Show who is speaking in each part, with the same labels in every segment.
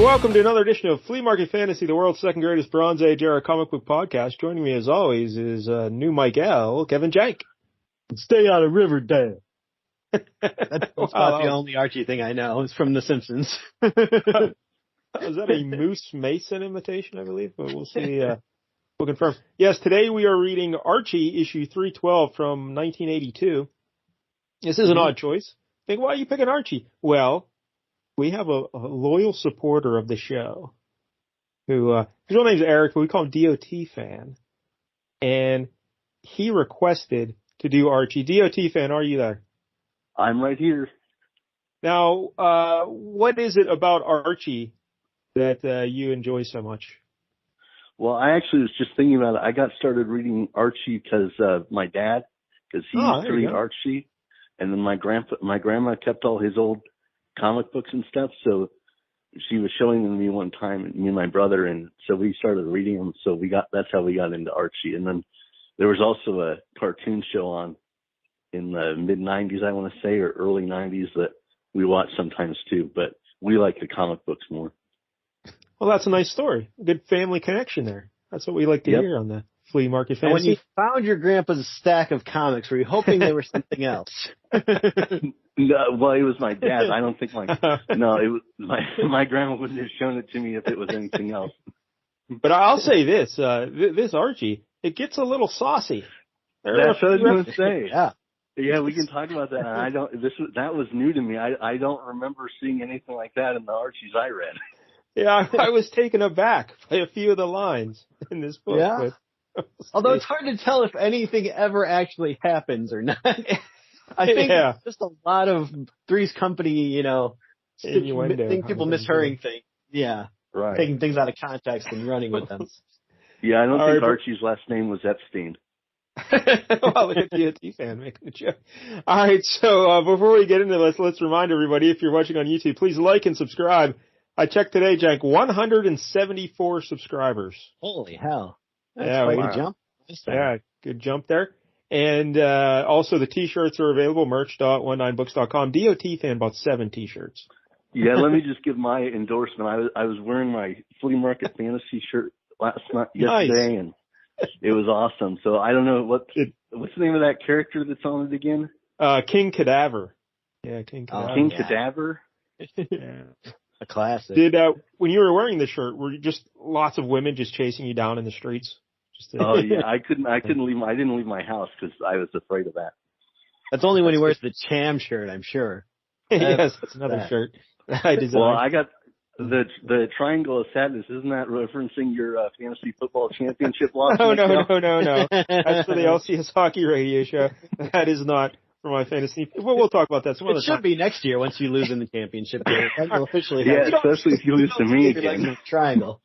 Speaker 1: welcome to another edition of Flea Market Fantasy, the world's second greatest Bronze Age era comic book podcast. Joining me, as always, is new Mike-El, Kevin Jank.
Speaker 2: Stay out of Riverdale.
Speaker 3: That's about the only Archie thing I know. It's from The Simpsons.
Speaker 1: Is that a Moose Mason imitation, I believe? But we'll see. We'll confirm. Yes, today we are reading Archie, issue 312 from 1982. This is an odd choice. Think, why are you picking Archie? Well, we have a loyal supporter of the show who, his real name's Eric, but we call him DOT fan. And he requested to do Archie. DOT fan, are you there?
Speaker 2: I'm right here.
Speaker 1: Now, what is it about Archie that you enjoy so much?
Speaker 2: Well, I actually was just thinking about it. I got started reading Archie because my dad, because he used to read Archie, and then my grandma kept all his old comic books and stuff, so she was showing them to me one time, me and my brother, and so we started reading them. So that's how we got into Archie. And then there was also a cartoon show on in the mid '90s, I want to say, or early '90s that we watched sometimes too. But we like the comic books more.
Speaker 1: Well, that's a nice story. A good family connection there. That's what we like to hear on the Flea Market Fantasy.
Speaker 3: And when you found your grandpa's stack of comics, were you hoping they were something else?
Speaker 2: No, well, it was my dad. I don't think it was my grandma wouldn't have shown it to me if it was anything else.
Speaker 1: But I'll say this, this Archie, it gets a little saucy.
Speaker 2: That's what I was going to say. Yeah, we can talk about that. That was new to me. I don't remember seeing anything like that in the Archies I read.
Speaker 1: Yeah, I was taken aback by a few of the lines in this book.
Speaker 3: Yeah. Although it's hard to tell if anything ever actually happens or not. I think it's just a lot of Three's Company, people mishearing things. Yeah.
Speaker 2: Right.
Speaker 3: Taking things out of context and running with them.
Speaker 2: Yeah, I don't think Archie's last name was Epstein.
Speaker 1: Well, look at the DOT fan making a joke. All right, so before we get into this, let's remind everybody, if you're watching on YouTube, please like and subscribe. I checked today, Jack, 174 subscribers.
Speaker 3: Holy hell. That's quite a jump.
Speaker 1: Yeah, good jump there. And also the T-shirts are available, merch.19books.com. DOT fan bought 7 T-shirts.
Speaker 2: Yeah, let me just give my endorsement. I was wearing my Flea Market Fantasy shirt yesterday, and it was awesome. So I don't know, what's the name of that character that's on it again?
Speaker 1: King Cadaver. Yeah, King Cadaver.
Speaker 2: King Cadaver?
Speaker 1: Yeah.
Speaker 3: A classic.
Speaker 1: When you were wearing the shirt, were just lots of women just chasing you down in the streets?
Speaker 2: Yeah, I couldn't leave. I didn't leave my house because I was afraid of that.
Speaker 3: That's only when he wears the Cham shirt, I'm sure.
Speaker 1: Yes, that's another shirt I designed.
Speaker 2: Well, I got the Triangle of Sadness. Isn't that referencing your fantasy football championship loss?
Speaker 1: No. That's for the LCS Hockey Radio Show. That is not for my fantasy. Well, we'll talk about that some other time.
Speaker 3: It should be next year once you lose in the championship game. That will officially
Speaker 2: happen. Yeah, especially if you lose to me again.
Speaker 3: Triangle.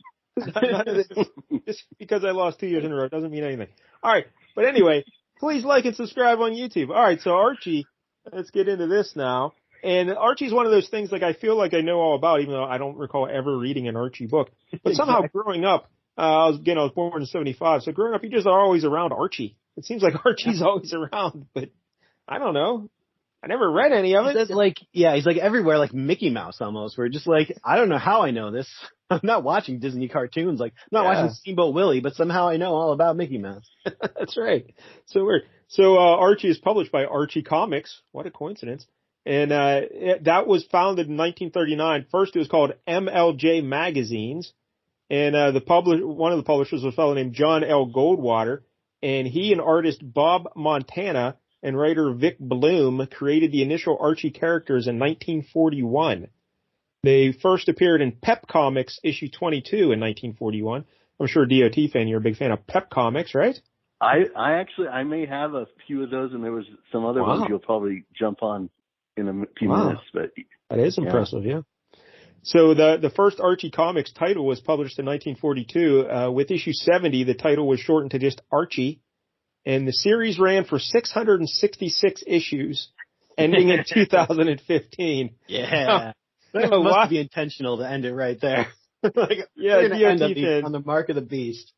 Speaker 1: Just because I lost 2 years in a row doesn't mean anything. All right. But anyway, please like and subscribe on YouTube. All right. So Archie, let's get into this now. And Archie's one of those things like I feel like I know all about, even though I don't recall ever reading an Archie book. But somehow growing up, I was born in 1975. So growing up, you just are always around Archie. It seems like Archie's always around, but I don't know. I never read any of it.
Speaker 3: He's like everywhere, like Mickey Mouse almost. We're just like, I don't know how I know this. I'm not watching Disney cartoons. Like, I'm not watching Steamboat Willie, but somehow I know all about Mickey Mouse.
Speaker 1: That's right. So weird. So Archie is published by Archie Comics. What a coincidence. And that was founded in 1939. First, it was called MLJ Magazines. And one of the publishers was a fellow named John L. Goldwater. And he and artist Bob Montana and writer Vic Bloom created the initial Archie characters in 1941. They first appeared in Pep Comics issue 22 in 1941. I'm sure DOT fan, you're a big fan of Pep Comics, right?
Speaker 2: I may have a few of those, and there was some other ones you'll probably jump on in a few minutes. But
Speaker 1: that is impressive, yeah. So the first Archie Comics title was published in 1942. With issue 70, the title was shortened to just Archie. And the series ran for 666 issues, ending in 2015.
Speaker 3: Yeah. That must be intentional to end it right there.
Speaker 1: Yeah,
Speaker 3: end up on the mark of the beast.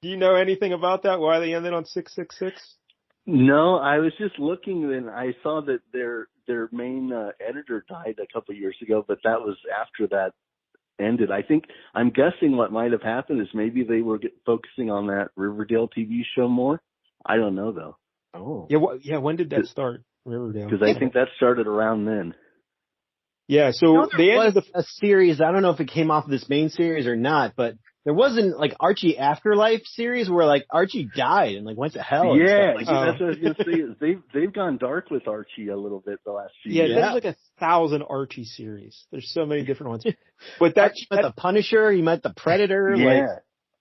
Speaker 1: Do you know anything about that? Why they ended on 666?
Speaker 2: No, I was just looking and I saw that their main editor died a couple of years ago, but that was after that ended. I'm guessing what might have happened is maybe they were focusing on that Riverdale TV show more. I don't know though.
Speaker 1: Oh. Yeah. When did that start? Riverdale.
Speaker 2: Because I think that started around then.
Speaker 1: Yeah. So
Speaker 3: there was a series. I don't know if it came off of this main series or not, but there wasn't like Archie Afterlife series where like Archie died and like went to hell.
Speaker 2: Yeah,
Speaker 3: and
Speaker 2: stuff that's what I was gonna say. Is they've gone dark with Archie a little bit the last few years.
Speaker 1: Yeah, there's like 1,000 Archie series. There's so many different ones. But Archie
Speaker 3: met the Punisher. He met the Predator.
Speaker 2: Yeah.
Speaker 3: Like,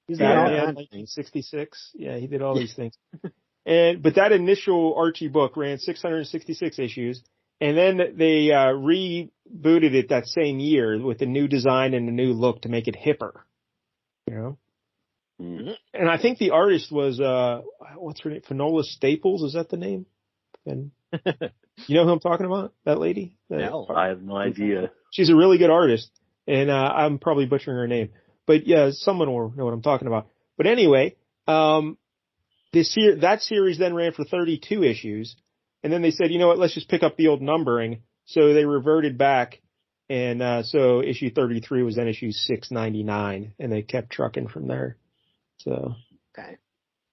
Speaker 3: he's done all kinds of
Speaker 1: 1966. Yeah, he did all these things. But that initial Archie book ran 666 issues, and then they rebooted it that same year with a new design and a new look to make it hipper. You know? Mm-hmm. And I think the artist was, what's her name? Finola Staples, is that the name? And you know who I'm talking about? That lady?
Speaker 2: No, I have no idea.
Speaker 1: She's a really good artist, and I'm probably butchering her name. But yeah, someone will know what I'm talking about. But anyway, that series then ran for 32 issues, and then they said, you know what, let's just pick up the old numbering. So they reverted back. And so issue 33 was then issue 699, and they kept trucking from there. So,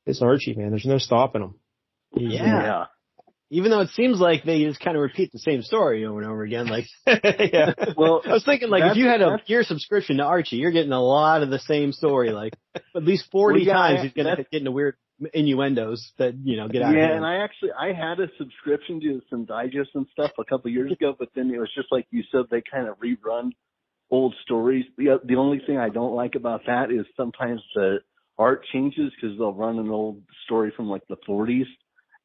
Speaker 1: It's Archie, man. There's no stopping him.
Speaker 3: Yeah. Even though it seems like they just kind of repeat the same story over and over again. Like,
Speaker 1: yeah.
Speaker 3: Well, I was thinking like if you had a year subscription to Archie, you're getting a lot of the same story. Like at least 40 times he's going to get into weird innuendos that, get out of hand.
Speaker 2: Yeah, and I had a subscription to some digests and stuff a couple of years ago, but then it was just like you said, they kind of rerun old stories. The only thing I don't like about that is sometimes the art changes because they'll run an old story from like the 40s,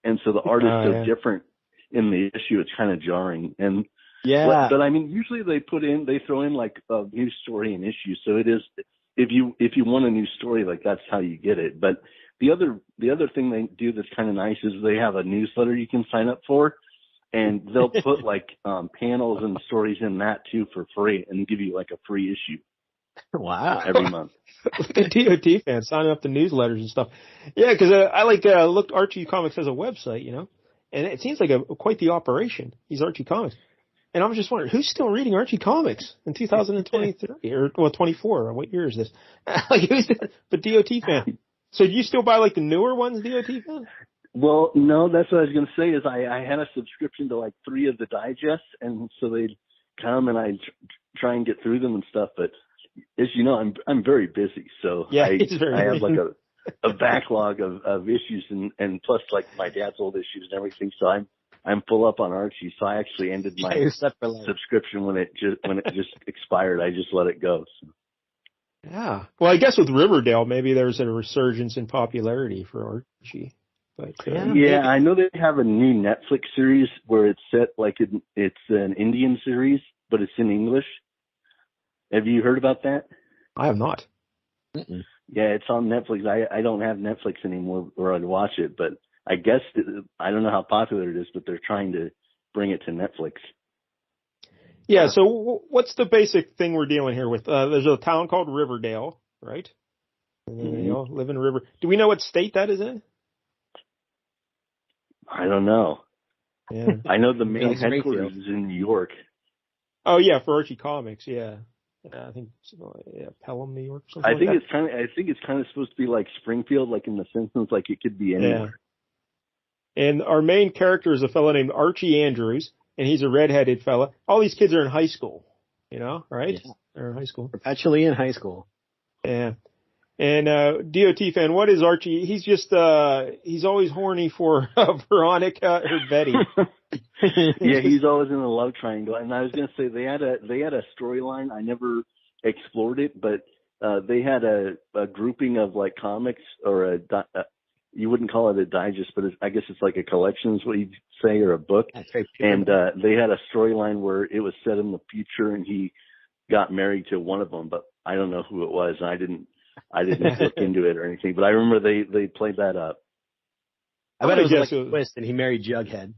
Speaker 2: and so the art is so different in the issue. It's kind of jarring. And but I mean, usually they throw in like a new story and issue. So it is if you want a new story, like that's how you get it. But the other thing they do that's kind of nice is they have a newsletter you can sign up for, and they'll put like panels and stories in that too for free, and give you like a free issue.
Speaker 3: Wow!
Speaker 2: Every month.
Speaker 1: Look at DOT fans signing up to newsletters and stuff. Yeah, because I looked Archie Comics as a website, and it seems like quite the operation. He's Archie Comics, and I was just wondering who's still reading Archie Comics in 2023 or 24? Or what year is this? Like who's doing? But DOT fan. So do you still buy like the newer ones, DOT fan?
Speaker 2: Well, no, that's what I was going to say is I had a subscription to like 3 of the digests, and so they'd come and I'd try and get through them and stuff. But as you know, I'm very busy, so I have like a backlog of issues and plus like my dad's old issues and everything. So I'm full up on Archie. So I actually ended my subscription when it just expired. I just let it go. So.
Speaker 1: Yeah. Well, I guess with Riverdale, maybe there's a resurgence in popularity for Archie. But
Speaker 2: I know they have a new Netflix series where it's set like it's an Indian series, but it's in English. Have you heard about that?
Speaker 1: I have not.
Speaker 2: Mm-mm. Yeah, it's on Netflix. I don't have Netflix anymore where I'd watch it, but I guess I don't know how popular it is, but they're trying to bring it to Netflix.
Speaker 1: Yeah, so what's the basic thing we're dealing here with? There's a town called Riverdale, right? And they all live in River. Do we know what state that is in?
Speaker 2: I don't know.
Speaker 1: Yeah.
Speaker 2: I know the main headquarters is in New York.
Speaker 1: Oh yeah, for Archie Comics, yeah. I think Pelham, New York.
Speaker 2: I think it's kind of supposed to be like Springfield, like in The Simpsons, like it could be anywhere.
Speaker 1: Yeah. And our main character is a fellow named Archie Andrews, and he's a redheaded fella. All these kids are in high school, right? Yeah. They're in high school.
Speaker 3: Perpetually in high school.
Speaker 1: Yeah. And DOT fan, what is Archie? He's just he's always horny for Veronica or Betty.
Speaker 2: Yeah, he's always in a love triangle. And I was going to say they had a storyline. I never explored it, but they had a grouping of like comics or you wouldn't call it a digest, but I guess it's like a collection is what you'd say, or a book. And they had a storyline where it was set in the future and he got married to one of them, but I don't know who it was. And I didn't look into it or anything, but I remember they played that up.
Speaker 3: I bet it was like a twist and he married Jughead.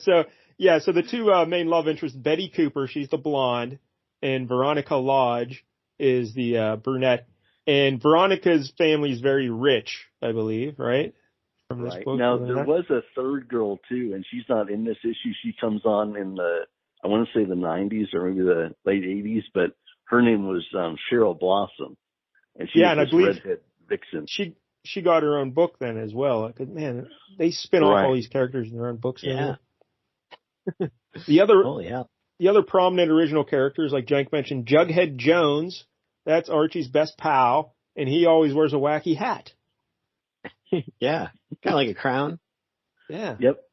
Speaker 1: So the two main love interests, Betty Cooper, she's the blonde, and Veronica Lodge is the brunette. And Veronica's family is very rich, I believe, right? From this book.
Speaker 2: Now, there was a third girl, too, and she's not in this issue. She comes on in the I want to say the 90s or maybe the late 80s, but her name was Cheryl Blossom, and she was this redhead vixen.
Speaker 1: She got her own book then as well. Man, they spin off all these characters in their own books.
Speaker 3: Yeah.
Speaker 1: The other prominent original characters, like Jank mentioned, Jughead Jones. That's Archie's best pal, and he always wears a wacky hat.
Speaker 3: Yeah, kind of like a crown.
Speaker 1: Yeah.
Speaker 2: Yep.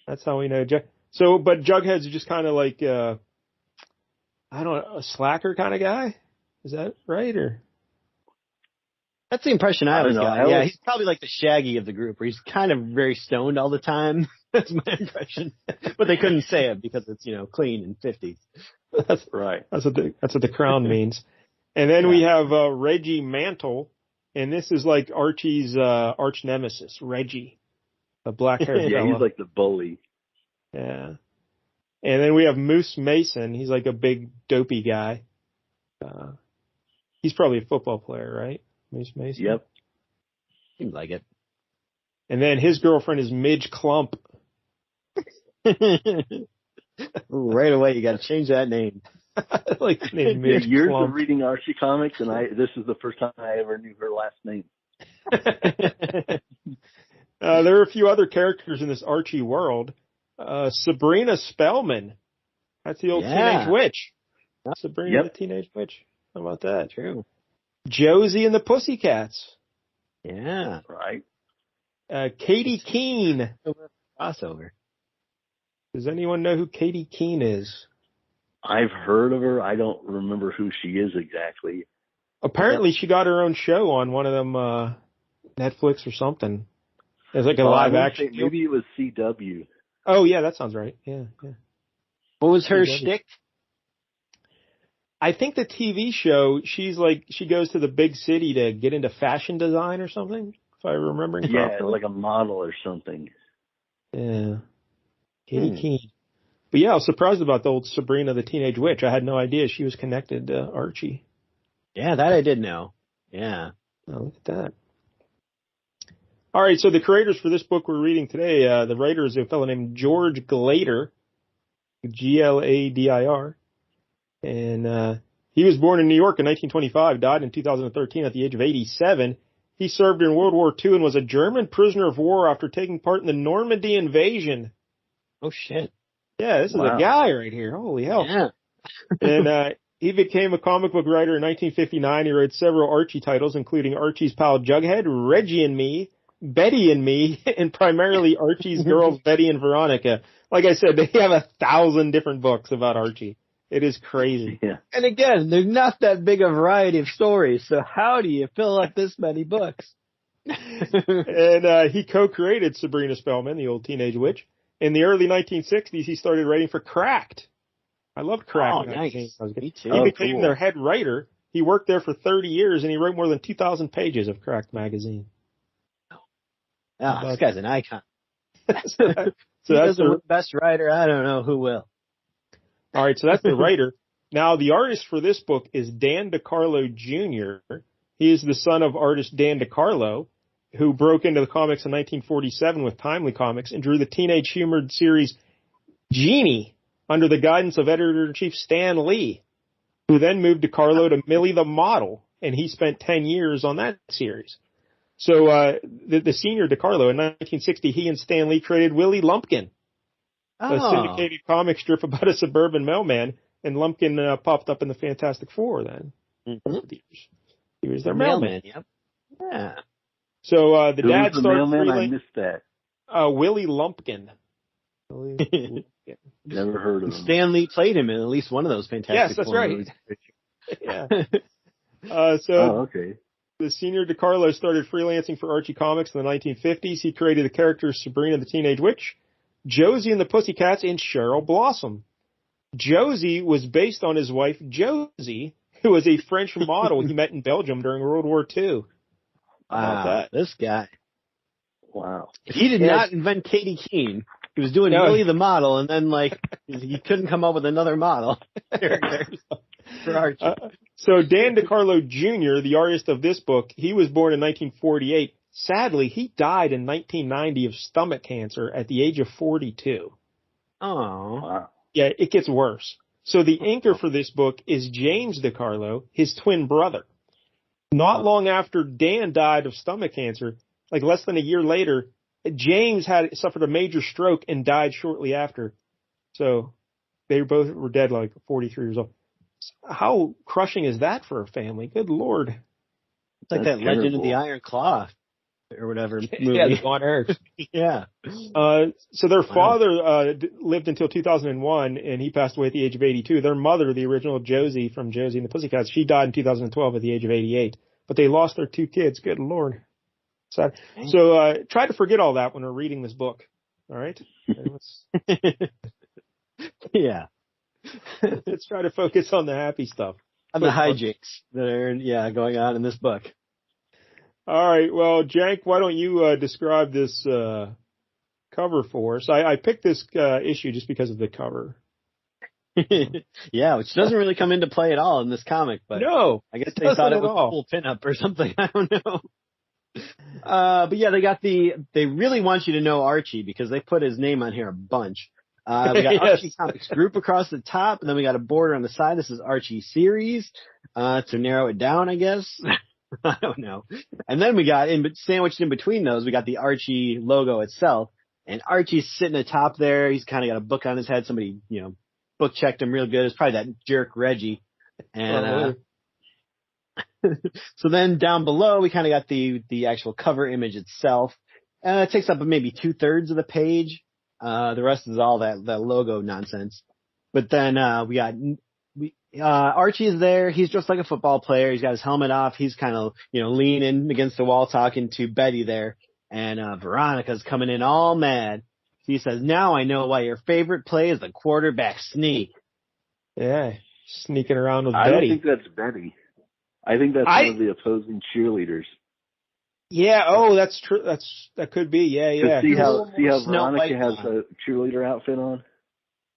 Speaker 1: That's how we know. But Jughead's just kind of like, I don't know, a slacker kind of guy. Is that right? Or
Speaker 3: that's the impression I always got. Yeah, he's probably like the Shaggy of the group, where he's kind of very stoned all the time. That's my impression. But they couldn't say it because it's, clean and 50s.
Speaker 1: That's right. That's what the crown means. And then we have Reggie Mantle, and this is like Archie's arch nemesis, Reggie, the black-haired fella.
Speaker 2: He's like the bully.
Speaker 1: Yeah. And then we have Moose Mason. He's like a big dopey guy. He's probably a football player, right? Moose Mason.
Speaker 2: Yep.
Speaker 3: Seems like it.
Speaker 1: And then his girlfriend is Midge Clump.
Speaker 3: Right away, you got to change that name.
Speaker 2: Like the name Midge Years Clump. Of reading Archie comics, and this is the first time I ever knew her last name.
Speaker 1: There are a few other characters in this Archie world. Sabrina Spellman. That's the old teenage witch. Sabrina the Teenage Witch. How about that?
Speaker 3: True.
Speaker 1: Josie and the Pussycats.
Speaker 3: Yeah.
Speaker 2: Right.
Speaker 1: Katie Keene.
Speaker 3: Crossover.
Speaker 1: Does anyone know who Katie Keene is?
Speaker 2: I've heard of her. I don't remember who she is exactly.
Speaker 1: Apparently she got her own show on one of them, Netflix or something. It's like a live action.
Speaker 2: Maybe it was CW.
Speaker 1: Oh yeah, that sounds right. Yeah.
Speaker 3: What was her shtick?
Speaker 1: I think the TV show, she goes to the big city to get into fashion design or something, if I remember correctly.
Speaker 2: Yeah, like a model or something.
Speaker 1: Yeah. Katie Keene. But yeah, I was surprised about the old Sabrina the Teenage Witch. I had no idea she was connected to Archie.
Speaker 3: Yeah, that I did know. Yeah.
Speaker 1: Oh, look at that. All right, so the creators for this book we're reading today, the writer is a fellow named George Gladir, Gladir. And he was born in New York in 1925, died in 2013 at the age of 87. He served in World War II and was a German prisoner of war after taking part in the Normandy invasion.
Speaker 3: Oh, shit.
Speaker 1: Yeah, this is a guy right here. Holy hell.
Speaker 3: Yeah.
Speaker 1: And he became a comic book writer in 1959. He wrote several Archie titles, including Archie's Pal Jughead, Reggie and Me, Betty and Me, and primarily Archie's Girls, Betty and Veronica. Like I said, they have 1,000 different books about Archie. It is crazy.
Speaker 3: Yeah. And again, there's not that big a variety of stories, so how do you fill up this many books?
Speaker 1: And he co-created Sabrina Spellman, the old teenage witch. In the early 1960s, he started writing for Cracked. I loved Cracked.
Speaker 3: Oh, nice.
Speaker 1: Me too. He became their head writer. He worked there for 30 years, and he wrote more than 2,000 pages of Cracked magazine.
Speaker 3: Oh, this guy's an icon.
Speaker 1: So that's
Speaker 3: the best writer. I don't know who will.
Speaker 1: All right, so that's the writer. Now, the artist for this book is Dan DeCarlo Jr. He is the son of artist Dan DeCarlo, who broke into the comics in 1947 with Timely Comics and drew the teenage humor series Genie under the guidance of editor-in-chief Stan Lee, who then moved DeCarlo to Millie the Model, and he spent 10 years on that series. So the senior DeCarlo, in 1960, he and Stan Lee created Willie Lumpkin, a syndicated comic strip about a suburban mailman, and Lumpkin popped up in the Fantastic Four then. Mm-hmm. He was their mailman.
Speaker 3: Yep. Yeah.
Speaker 1: So the dad started
Speaker 2: mailman? I missed that.
Speaker 1: Willie Lumpkin.
Speaker 2: Never heard of him.
Speaker 3: Stan Lee played him in at least one of those Fantastic
Speaker 1: Four. Yes, that's right. Yeah.
Speaker 2: Okay.
Speaker 1: The senior DeCarlo started freelancing for Archie Comics in the 1950s. He created the characters Sabrina the Teenage Witch, Josie and the Pussycats, and Cheryl Blossom. Josie was based on his wife, Josie, who was a French model he met in Belgium during World War II.
Speaker 3: Wow, this guy.
Speaker 2: Wow.
Speaker 3: He did not invent Katie Keene. He was doing Willie the Model, and then, he couldn't come up with another model for Archie.
Speaker 1: So Dan DeCarlo Jr., the artist of this book, he was born in 1948. Sadly, he died in 1990 of stomach cancer at the age of 42.
Speaker 3: Oh. Wow.
Speaker 1: Yeah, it gets worse. So the inker for this book is James DiCarlo, his twin brother. Not long after Dan died of stomach cancer, like less than a year later, James suffered a major stroke and died shortly after. So they both were dead like 43 years old. How crushing is that for a family? Good Lord.
Speaker 3: It's like that Legend of the Iron Claw or whatever movie.
Speaker 1: Yeah, the Von Erichs.
Speaker 3: Yeah.
Speaker 1: So their father lived until 2001, and he passed away at the age of 82. Their mother, the original Josie from Josie and the Pussycats, she died in 2012 at the age of 88. But they lost their 2 kids. Good Lord. Sad. So try to forget all that when we're reading this book. All right?
Speaker 3: Yeah.
Speaker 1: Let's try to focus on the happy stuff.
Speaker 3: On the hijinks that are going on in this book.
Speaker 1: All right. Well, Jank, why don't you describe this cover for us? I picked this issue just because of the cover.
Speaker 3: Yeah, which doesn't really come into play at all in this comic, but
Speaker 1: no,
Speaker 3: I guess they thought it was a cool pinup or something. I don't know. But yeah, they really want you to know Archie because they put his name on here a bunch. We got
Speaker 1: yes.
Speaker 3: Archie Comics Group across the top, and then we got a border on the side. This is Archie Series, to narrow it down, I guess. I don't know. And then we got sandwiched in between those, we got the Archie logo itself, and Archie's sitting atop there. He's kind of got a book on his head. Somebody, book checked him real good. It's probably that jerk Reggie. And, so then down below, we kind of got the actual cover image itself. It takes up maybe 2/3 of the page. The rest is all that logo nonsense. But then, Archie is there. He's just like a football player. He's got his helmet off. He's kind of, leaning against the wall talking to Betty there. And, Veronica's coming in all mad. He says, "Now I know why your favorite play is the quarterback sneak."
Speaker 1: Yeah. Sneaking around with Betty.
Speaker 2: I don't think that's Betty. I think that's one of the opposing cheerleaders.
Speaker 1: Yeah. Oh, that's true. That could be. Yeah.
Speaker 2: See how Veronica has a cheerleader outfit on?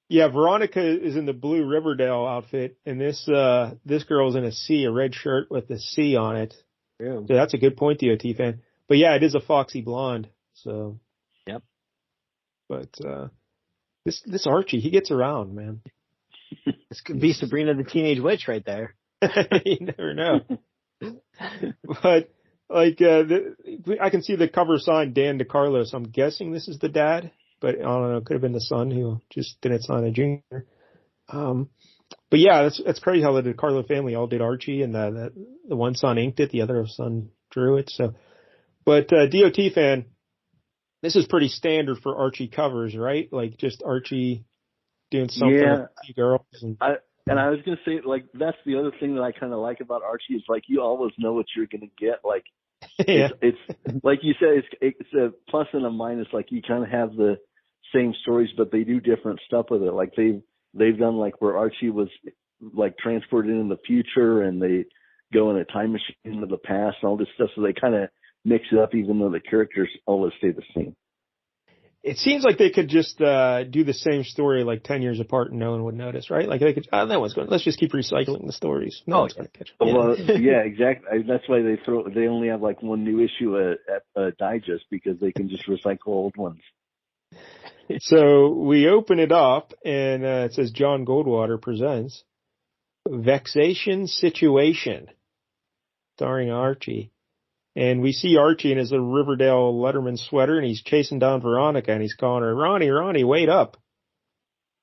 Speaker 1: Yeah, Veronica is in the blue Riverdale outfit, and this girl's in a red shirt with a C on it.
Speaker 3: Yeah.
Speaker 1: So that's a good point, DOT fan. But yeah, it is a foxy blonde. So.
Speaker 3: Yep.
Speaker 1: But this Archie, he gets around, man.
Speaker 3: This could be Sabrina the Teenage Witch right there.
Speaker 1: You never know. But like, I can see the cover sign Dan DiCarlo, so I'm guessing this is the dad. But I don't know, it could have been the son who just didn't sign a junior. But yeah, that's crazy how the DiCarlo family all did Archie, and the one son inked it, the other son drew it. So, but DOT fan, this is pretty standard for Archie covers, right? Like just Archie doing something with girls. And
Speaker 2: I was gonna say, like, that's the other thing that I kind of like about Archie is like you always know what you're gonna get. Like, it's like you said, it's a plus and a minus. Like you kind of have the same stories, but they do different stuff with it. Like they've done like where Archie was like transported in the future, and they go in a time machine into the past and all this stuff. So they kind of mix it up, even though the characters always stay the same.
Speaker 1: It seems like they could just do the same story like 10 years apart and no one would notice, right? Like they could, that one's going. Let's just keep recycling the stories. No one's going to catch it.
Speaker 2: Well, yeah, exactly. That's why they only have like one new issue at a digest, because they can just recycle old ones.
Speaker 1: So we open it up and it says John Goldwater presents Vexation Situation, starring Archie. And we see Archie in his Riverdale Letterman sweater, and he's chasing down Veronica, and he's calling her, Ronnie, wait up.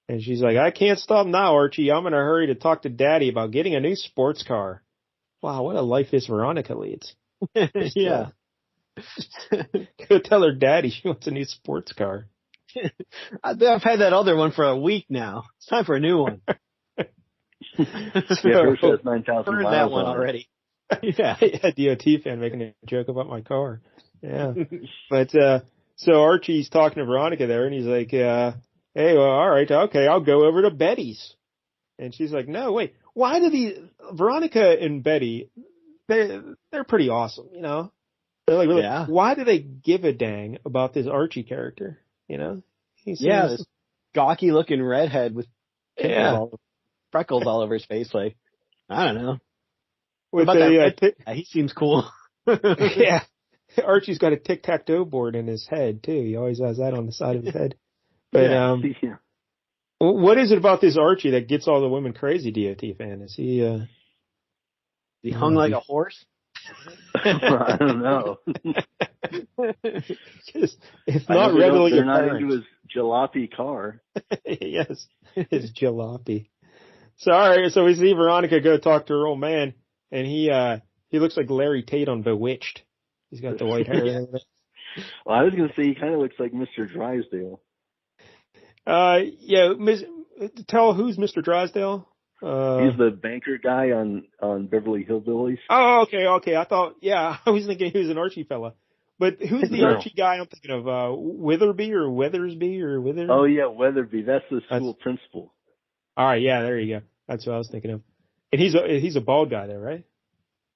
Speaker 1: And she's like, I can't stop now, Archie. I'm in a hurry to talk to Daddy about getting a new sports car. Wow, what a life this Veronica leads.
Speaker 3: Yeah.
Speaker 1: Go tell her Daddy she wants a new sports car.
Speaker 3: I've had that other one for a week now. It's time for a new one.
Speaker 2: Hers has 9,000 miles
Speaker 3: that one already.
Speaker 1: Yeah, DOT fan making a joke about my car. Yeah. But, so Archie's talking to Veronica there, and he's like, hey, well, all right, okay, I'll go over to Betty's. And she's like, no, wait, why do Veronica and Betty, they're pretty awesome, you know? They're like, really, why do they give a dang about this Archie character, you know?
Speaker 3: This gawky looking redhead with freckles all over his face, like, I don't know. He seems cool.
Speaker 1: Yeah. Archie's got a tic-tac-toe board in his head, too. He always has that on the side of his head. But, What is it about this Archie that gets all the women crazy, DOT fan? Is he
Speaker 3: hung like a horse?
Speaker 2: I don't know.
Speaker 1: It's not readily
Speaker 2: they're
Speaker 1: apparent.
Speaker 2: not into his jalopy car.
Speaker 1: Yes, his jalopy. So all right, so we see Veronica go talk to her old man, and he looks like Larry Tate on Bewitched. He's got the white hair.
Speaker 2: Yeah. Well, I was going to say he kind of looks like Mr. Drysdale.
Speaker 1: Yeah, tell who's Mr. Drysdale?
Speaker 2: He's the banker guy on Beverly Hillbillies.
Speaker 1: Oh, okay. I was thinking he was an Archie fella. But who's the Archie guy I'm thinking of? Witherby or Withersby or Wither?
Speaker 2: Oh yeah, Weatherby. That's the school principal.
Speaker 1: All right, yeah, there you go. That's what I was thinking of. And he's a bald guy there, right?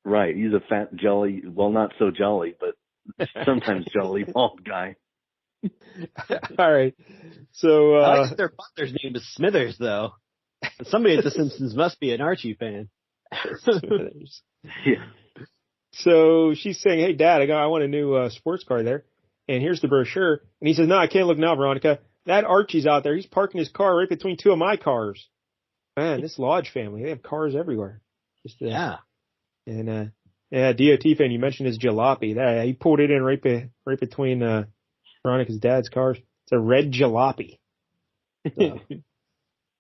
Speaker 2: Right. He's a fat, jolly, well, not so jolly, but sometimes jolly bald guy.
Speaker 1: All right. So
Speaker 3: I like their butler's name is Smithers, though. Somebody at The Simpsons must be an Archie fan.
Speaker 1: Smithers.
Speaker 2: Yeah.
Speaker 1: So she's saying, "Hey, Dad, I want a new sports car there, and here's the brochure." And he says, "No, I can't look now, Veronica. That Archie's out there. He's parking his car right between two of my cars." Man, this Lodge family, they have cars everywhere.
Speaker 3: Yeah.
Speaker 1: And DOT fan, you mentioned his jalopy. He pulled it in right between Veronica's dad's cars. It's a red jalopy. So,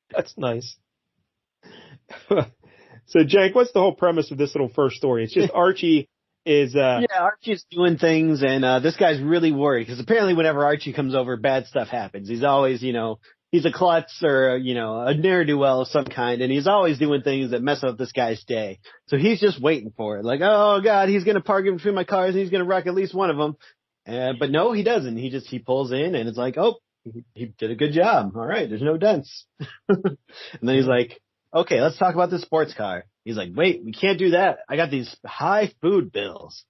Speaker 1: that's nice. So, Jank, what's the whole premise of this little first story? It's just Archie is...
Speaker 3: Archie's doing things, and this guy's really worried, because apparently whenever Archie comes over, bad stuff happens. He's always, he's a klutz or, a ne'er-do-well of some kind, and he's always doing things that mess up this guy's day. So he's just waiting for it. Like, oh, God, he's going to park in between my cars, and he's going to wreck at least one of them. But no, he doesn't. He pulls in, and it's like, oh, he did a good job. All right, there's no dents. And then he's like, okay, let's talk about the sports car. He's like, wait, we can't do that. I got these high food bills.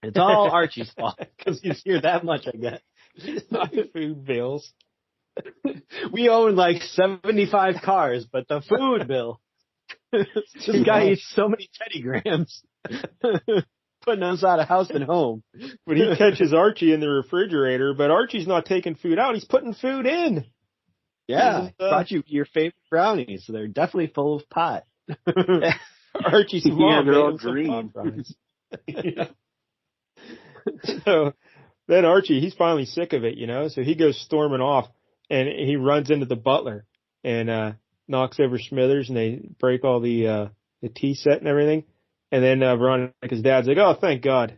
Speaker 3: It's all Archie's fault because he's here that much, I guess.
Speaker 1: High food bills.
Speaker 3: We own like 75 cars, but the food bill. This guy eats so many Teddy Grahams. Putting us out of house and home.
Speaker 1: But he catches Archie in the refrigerator, but Archie's not taking food out. He's putting food in.
Speaker 3: Yeah, brought you your favorite brownies, so they're definitely full of pot.
Speaker 1: Archie's mom
Speaker 2: they're all green.
Speaker 1: Yeah. So then Archie, he's finally sick of it, so he goes storming off, and he runs into the butler and knocks over Smithers, and they break all the tea set and everything. And then Veronica's dad's like, "Oh, thank God,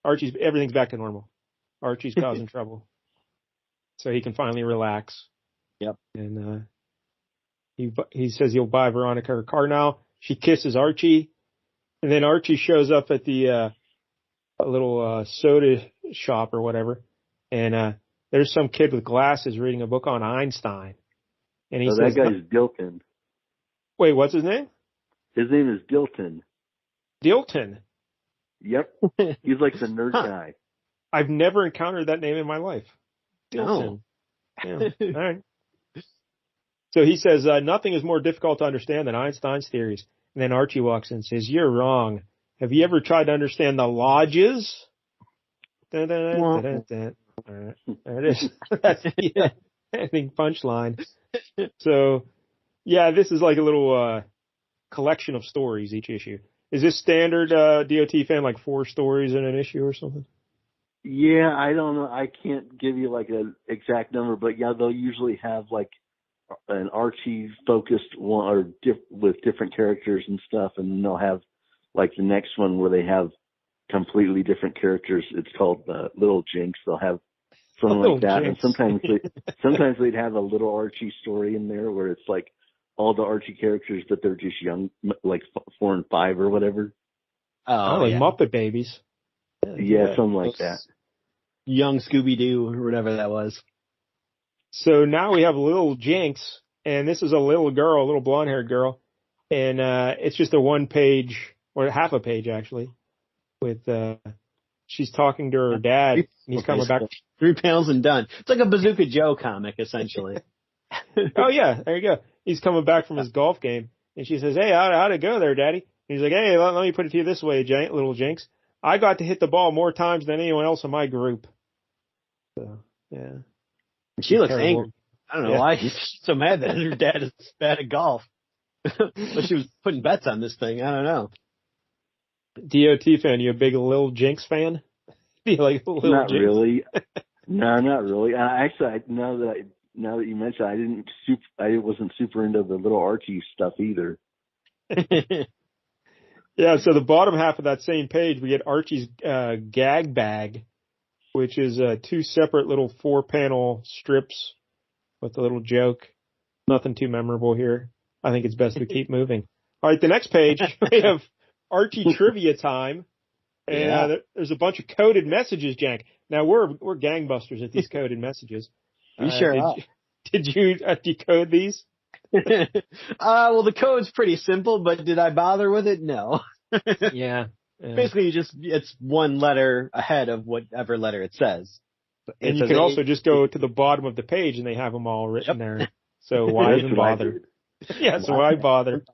Speaker 1: everything's back to normal. Archie's causing trouble, so he can finally relax."
Speaker 3: Yep.
Speaker 1: And he says he'll buy Veronica her car now. She kisses Archie, and then Archie shows up at the little soda shop or whatever, and there's some kid with glasses reading a book on Einstein, and he says,
Speaker 2: "That guy's Dilton."
Speaker 1: Wait, what's his name?
Speaker 2: His name is Dilton.
Speaker 1: Dilton.
Speaker 2: Yep. He's like the nerd guy.
Speaker 1: I've never encountered that name in my life. Dilton. Yeah. All right. So he says, nothing is more difficult to understand than Einstein's theories. And then Archie walks in and says, "You're wrong. Have you ever tried to understand the lodges?" There it is. That's the ending punchline. So, yeah, this is like a little collection of stories, each issue. Is this standard DOT fan, like 4 stories in an issue or something?
Speaker 2: Yeah, I don't know. I can't give you like an exact number, but yeah, they'll usually have like an Archie focused one or with different characters and stuff, and then they'll have like the next one where they have completely different characters. It's called Little Jinx. They'll have something like that,
Speaker 1: Jinx.
Speaker 2: And sometimes they'd have a little Archie story in there where it's like all the Archie characters, but they're just young, like 4 and 5 or whatever.
Speaker 1: Oh, like Muppet Babies.
Speaker 2: Yeah, something like that.
Speaker 3: Young Scooby-Doo or whatever that was.
Speaker 1: So now we have Little Jinx, and this is a little girl, a little blonde-haired girl, and it's just a 1-page, or half a page actually, with she's talking to her dad, and he's coming back.
Speaker 3: 3 panels and done. It's like a Bazooka Joe comic, essentially.
Speaker 1: Oh yeah, there you go. He's coming back from his golf game, and she says, "Hey, how'd it go there, Daddy?" And he's like, "Hey, let me put it to you this way, Little Jinx. I got to hit the ball more times than anyone else in my group." So, yeah.
Speaker 3: She looks angry. I don't know why he's so mad that her dad is bad at golf. But she was putting bets on this thing. I don't know.
Speaker 1: DOT fan, you a big Lil Jinx fan? Do you like Lil
Speaker 2: Not
Speaker 1: Jinx?
Speaker 2: really. No, not really. Actually, now that you mention, I wasn't super into the little Archie stuff either.
Speaker 1: Yeah, so the bottom half of that same page, we get Archie's gag bag, which is 2 separate little 4-panel strips with a little joke. Nothing too memorable here. I think it's best we keep moving. All right, the next page, we have Archie trivia time. And there's a bunch of coded messages, Jank. Now, we're gangbusters at these coded messages.
Speaker 3: You sure are.
Speaker 1: Did you decode these?
Speaker 3: Well, the code's pretty simple, but did I bother with it? No.
Speaker 1: Yeah.
Speaker 3: Basically, it's one letter ahead of whatever letter it says.
Speaker 1: And you can also just go to the bottom of the page and they have them all written there. So why even bother? Yeah, so why bother?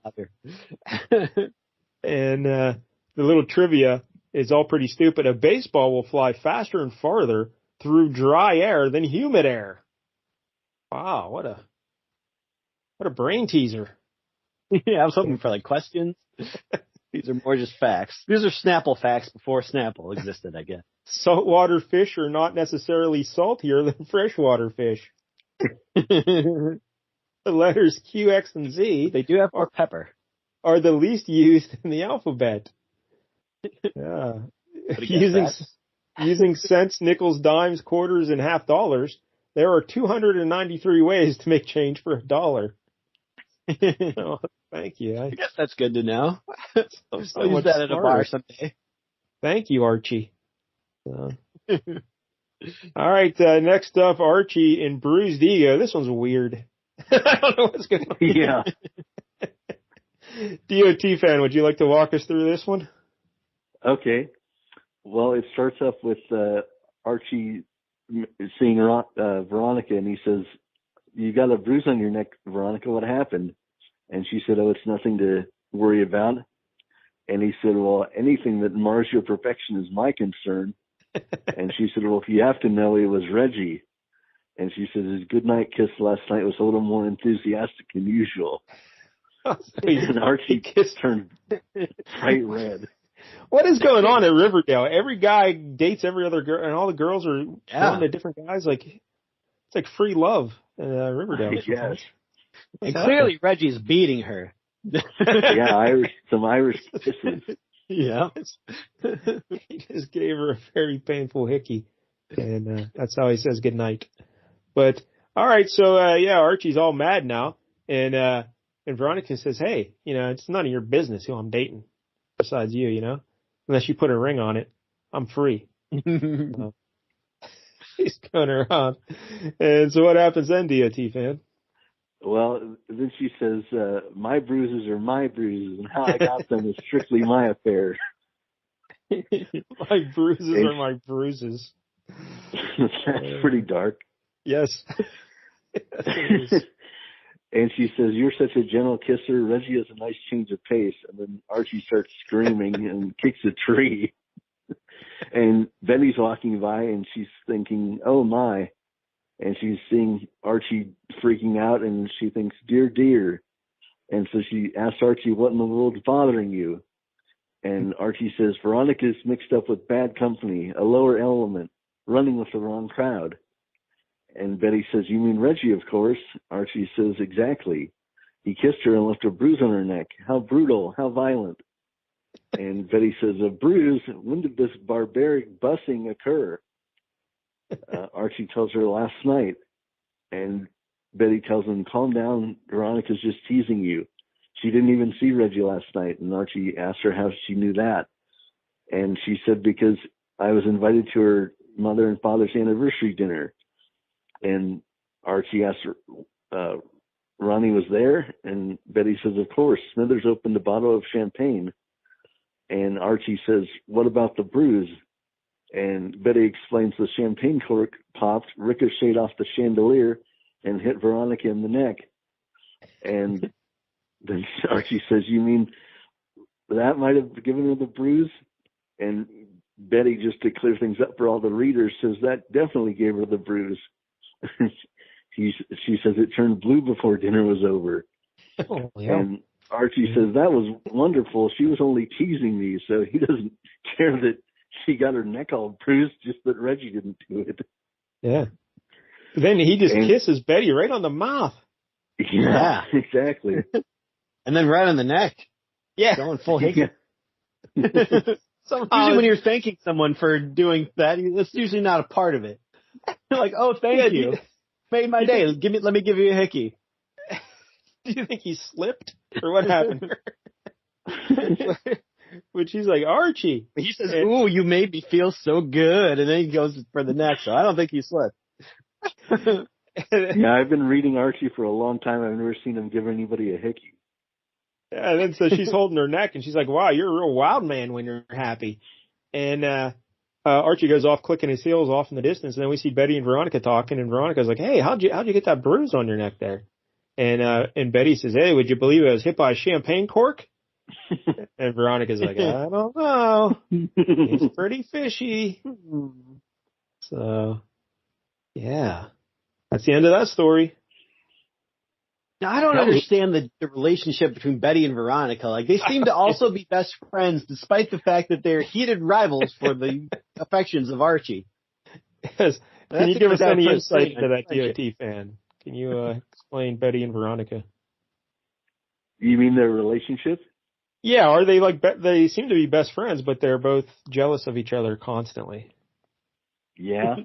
Speaker 1: And the little trivia is all pretty stupid. A baseball will fly faster and farther through dry air than humid air. Wow, what a brain teaser.
Speaker 3: Yeah, I was hoping for like questions. These are more just facts. These are Snapple facts before Snapple existed, I guess.
Speaker 1: Saltwater fish are not necessarily saltier than freshwater fish. The letters Q, X, and Z.
Speaker 3: They do have more pepper.
Speaker 1: Are the least used in the alphabet. Yeah. Using cents, nickels, dimes, quarters, and half dollars, there are 293 ways to make change for $1. Oh, thank you.
Speaker 3: I guess that's good to know.
Speaker 1: I'll
Speaker 3: use that at a bar someday.
Speaker 1: Thank you, Archie. All right, next up, Archie in Bruised Ego. This one's weird. I don't know what's going on.
Speaker 2: Yeah.
Speaker 1: DOT fan, would you like to walk us through this one?
Speaker 2: Okay. Well, it starts off with Archie seeing Veronica, and he says, "You got a bruise on your neck, Veronica. What happened?" And she said, "Oh, it's nothing to worry about." And he said, "Well, anything that mars your perfection is my concern." And she said, "Well, if you have to know, it was Reggie." And she said, "His goodnight kiss last night was a little more enthusiastic than usual." And Archie turned bright red.
Speaker 1: What is going on at Riverdale? Every guy dates every other girl, and all the girls are going to different guys. Like, it's like free love in Riverdale.
Speaker 2: Yes.
Speaker 3: And clearly Reggie's beating her.
Speaker 2: Yeah, some Irish kisses.
Speaker 3: Yeah.
Speaker 1: He just gave her a very painful hickey, and that's how he says goodnight. But, all right, so, Archie's all mad now, and Veronica says, "Hey, it's none of your business who I'm dating. Besides you, unless you put a ring on it, I'm free." He's going around. And so what happens then, DOT fan?
Speaker 2: Well, then she says, "My bruises are my bruises, and how I got them is strictly my affair."
Speaker 1: My bruises are my bruises.
Speaker 2: That's pretty dark.
Speaker 1: Yes.
Speaker 2: And she says, "You're such a gentle kisser. Reggie has a nice change of pace." And then Archie starts screaming and kicks a tree. And Betty's walking by and she's thinking, "Oh my." And she's seeing Archie freaking out and she thinks, "Dear, dear." And so she asks Archie, "What in the world's bothering you?" And Archie says, "Veronica's mixed up with bad company, a lower element, running with the wrong crowd." And Betty says, "You mean Reggie, of course." Archie says, "Exactly. He kissed her and left a bruise on her neck. How brutal, how violent." And Betty says, "A bruise? When did this barbaric bussing occur?" Archie tells her, "Last night." And Betty tells him, "Calm down. Veronica's just teasing you. She didn't even see Reggie last night." And Archie asked her how she knew that. And she said, "Because I was invited to her mother and father's anniversary dinner." And Archie asked her, Ronnie was there? And Betty says, "Of course. Smithers opened a bottle of champagne." And Archie says, "What about the bruise?" And Betty explains the champagne cork popped, ricocheted off the chandelier, and hit Veronica in the neck. And then Archie says, "You mean that might have given her the bruise?" And Betty, just to clear things up for all the readers, says that definitely gave her the bruise. she says it turned blue before dinner was over.
Speaker 1: Oh, yeah.
Speaker 2: And Archie says that was wonderful. She was only teasing me, so he doesn't care that she got her neck all bruised, just that Reggie didn't do it.
Speaker 1: Yeah. Then he just kisses Betty right on the mouth.
Speaker 2: Yeah, exactly.
Speaker 3: And then right on the neck.
Speaker 1: Yeah.
Speaker 3: Going full hickey.
Speaker 1: Somehow,
Speaker 3: usually when you're thanking someone for doing that, that's usually not a part of it. You're like, oh, thank you. Made my day. Let me give you a hickey.
Speaker 1: Do you think he slipped? Or what happened? But she's like, Archie.
Speaker 3: He says, ooh, you made me feel so good. And then he goes for the neck. So I don't think he slipped.
Speaker 2: Yeah, I've been reading Archie for a long time. I've never seen him give anybody a hickey.
Speaker 1: Yeah, and then so she's holding her neck, and she's like, wow, you're a real wild man when you're happy. And Archie goes off clicking his heels off in the distance, and then we see Betty and Veronica talking, and Veronica's like, hey, how'd you get that bruise on your neck there? And Betty says, hey, would you believe I was hit by a champagne cork? And Veronica's like, I don't know. It's pretty fishy. So, yeah. That's the end of that story.
Speaker 3: Now, I don't understand the relationship between Betty and Veronica. Like, they seem to also be best friends, despite the fact that they're heated rivals for the affections of Archie.
Speaker 1: Yes. Can you give us any insight into that DOT fan? Can you explain Betty and Veronica?
Speaker 2: You mean their relationship?
Speaker 1: Yeah, are they they seem to be best friends, but they're both jealous of each other constantly.
Speaker 2: Yeah.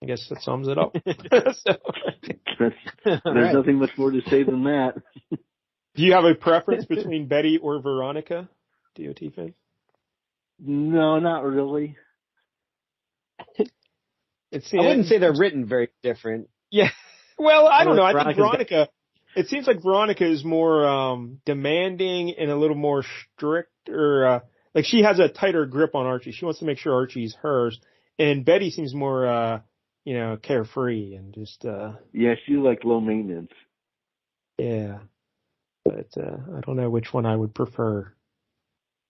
Speaker 1: I guess that sums it up.
Speaker 2: There's nothing much more to say than that.
Speaker 1: Do you have a preference between Betty or Veronica, DOT fan?
Speaker 2: No, not really.
Speaker 3: I wouldn't say they're written very different.
Speaker 1: Yeah. Well, I don't know. I think Veronica, it seems like Veronica is more demanding and a little more strict, or like she has a tighter grip on Archie. She wants to make sure Archie's hers. And Betty seems more, carefree and just.
Speaker 2: Yeah, she's like low maintenance.
Speaker 1: Yeah. But I don't know which one I would prefer.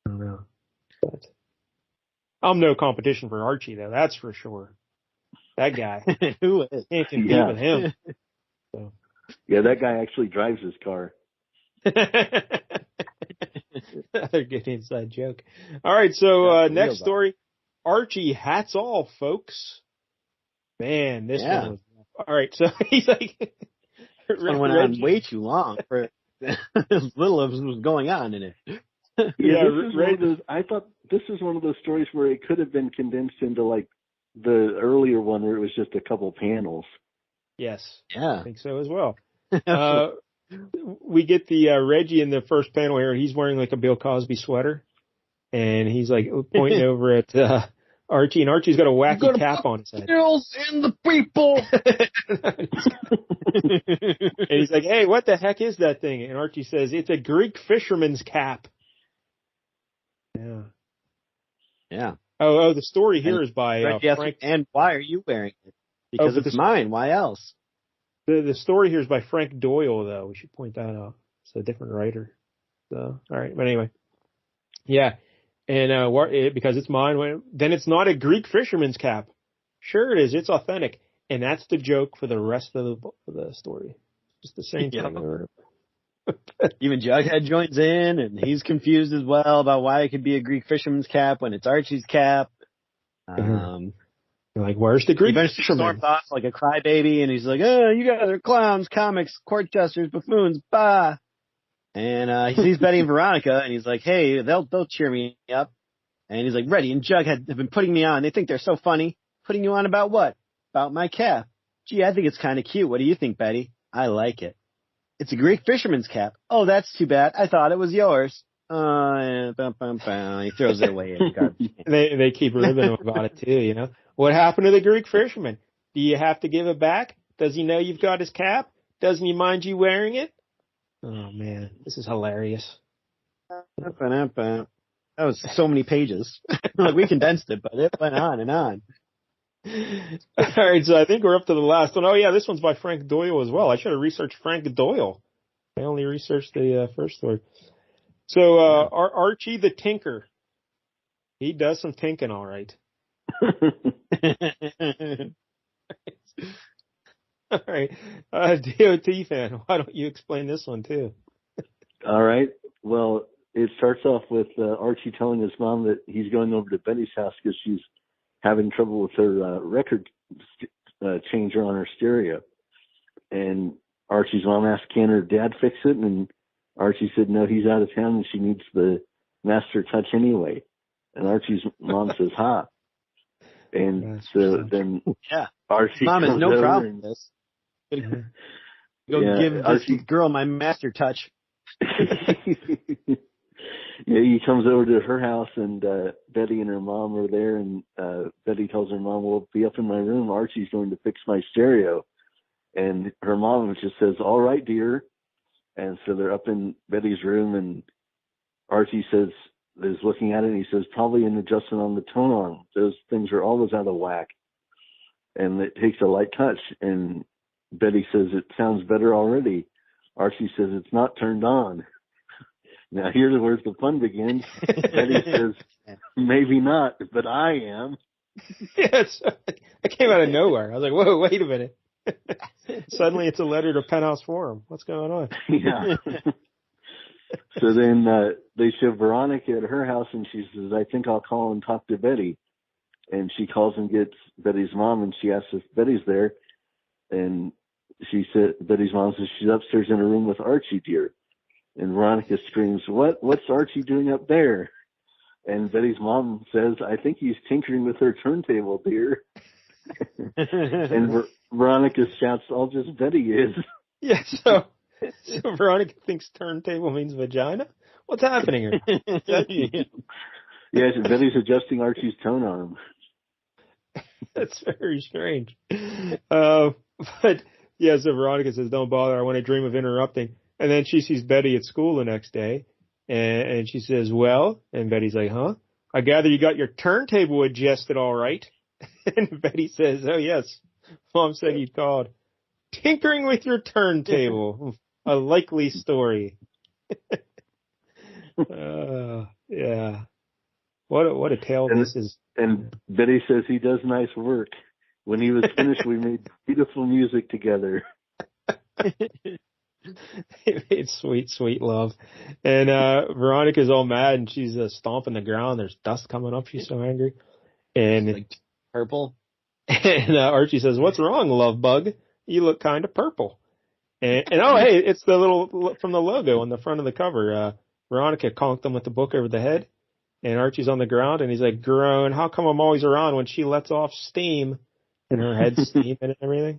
Speaker 1: I don't know. But I'm no competition for Archie, though. That's for sure. That guy.
Speaker 3: Who is?
Speaker 1: Can't compete with him. So.
Speaker 2: Yeah, that guy actually drives his car.
Speaker 1: Another good inside joke. All right, so next story. Archie hats off, folks. Man, this one was... All right, so he's like...
Speaker 3: This one went on way too long for as little as was going on in it.
Speaker 2: I thought this is one of those stories where it could have been condensed into like the earlier one where it was just a couple panels.
Speaker 1: Yes.
Speaker 3: Yeah.
Speaker 1: I think so as well. We get the Reggie in the first panel here. He's wearing like a Bill Cosby sweater. And he's like pointing over at Archie, and Archie's got a wacky cap on his head.
Speaker 3: Girls and the people.
Speaker 1: And he's like, hey, what the heck is that thing? And Archie says, it's a Greek fisherman's cap. Yeah.
Speaker 3: Yeah.
Speaker 1: Oh, the story here is by Frank.
Speaker 3: And why are you wearing it? Because it's mine. Why else?
Speaker 1: The story here is by Frank Doyle, though. We should point that out. It's a different writer. So, all right. But anyway. Yeah. And because it's mine, then it's not a Greek fisherman's cap. Sure it is. It's authentic. And that's the joke for the rest of the story. Just the same thing.
Speaker 3: Even Jughead joins in, and he's confused as well about why it could be a Greek fisherman's cap when it's Archie's cap.
Speaker 1: Like, where's the Greek fisherman? He
Speaker 3: storms off like a crybaby, and he's like, oh, you guys are clowns, comics, court jesters, buffoons, bah. And he sees Betty and Veronica, and he's like, hey, they'll cheer me up. And he's like, Reddy and Jughead have been putting me on. They think they're so funny. Putting you on about what? About my cap. Gee, I think it's kind of cute. What do you think, Betty? I like it. It's a Greek fisherman's cap. Oh, that's too bad. I thought it was yours. He throws it away in the garbage.
Speaker 1: They keep ribbing him about it, too, you know. What happened to the Greek fisherman? Do you have to give it back? Does he know you've got his cap? Doesn't he mind you wearing it? Oh, man, this is hilarious.
Speaker 3: That was so many pages. Like, we condensed it, but it went on and on.
Speaker 1: All right, so I think we're up to the last one. Oh, yeah, this one's by Frank Doyle as well. I should have researched Frank Doyle. I only researched the first story. So Archie the Tinker. He does some tinking, all right. DOT fan, why don't you explain this one too?
Speaker 2: All right. Well, it starts off with Archie telling his mom that he's going over to Betty's house because she's having trouble with her record changer on her stereo. And Archie's mom asked, can her dad fix it? And Archie said, no, he's out of town and she needs the master touch anyway. And Archie's mom says, ha. And so then Archie
Speaker 3: mom has no problem with this. Go give
Speaker 2: Archie,
Speaker 3: this girl my master touch.
Speaker 2: Yeah, he comes over to her house and Betty and her mom are there and Betty tells her mom, well, be up in my room. Archie's going to fix my stereo. And her mom just says, all right, dear. And so they're up in Betty's room and Archie is looking at it and he says, probably an adjustment on the tone arm. Those things are always out of whack. And it takes a light touch. And Betty says, it sounds better already. Archie says, it's not turned on. Now here's where the fun begins. Betty says, maybe not, but I am.
Speaker 1: Yes. It came out of nowhere. I was like, whoa, wait a minute. Suddenly it's a letter to Penthouse Forum. What's going on?
Speaker 2: Yeah. So then they show Veronica at her house and she says, I think I'll call and talk to Betty. And she calls and gets Betty's mom and she asks if Betty's there. And she said, Betty's mom says she's upstairs in her room with Archie, dear. And Veronica screams, what's Archie doing up there? And Betty's mom says, I think he's tinkering with her turntable, dear. And Veronica shouts, all just Betty is.
Speaker 1: Yeah, so Veronica thinks turntable means vagina? What's happening here?
Speaker 2: Yeah, Betty's adjusting Archie's tone arm.
Speaker 1: That's very strange. But yeah, so Veronica says, don't bother, I want to dream of interrupting. And then she sees Betty at school the next day, and she says, well, and Betty's like, huh? I gather you got your turntable adjusted all right. And Betty says, oh, yes, Mom said you'd called. Tinkering with your turntable. A likely story. Yeah. What a tale this is.
Speaker 2: And Betty says he does nice work. When he was finished, we made beautiful music together.
Speaker 1: It's sweet, sweet love. And Veronica's all mad and she's stomping the ground. There's dust coming up. She's so angry. And
Speaker 3: like purple.
Speaker 1: And Archie says, what's wrong, love bug? You look kind of purple. And oh, hey, it's the little from the logo on the front of the cover. Veronica conked him with the book over the head. And Archie's on the ground and he's like, groan, how come I'm always around when she lets off steam and her head's steaming and everything?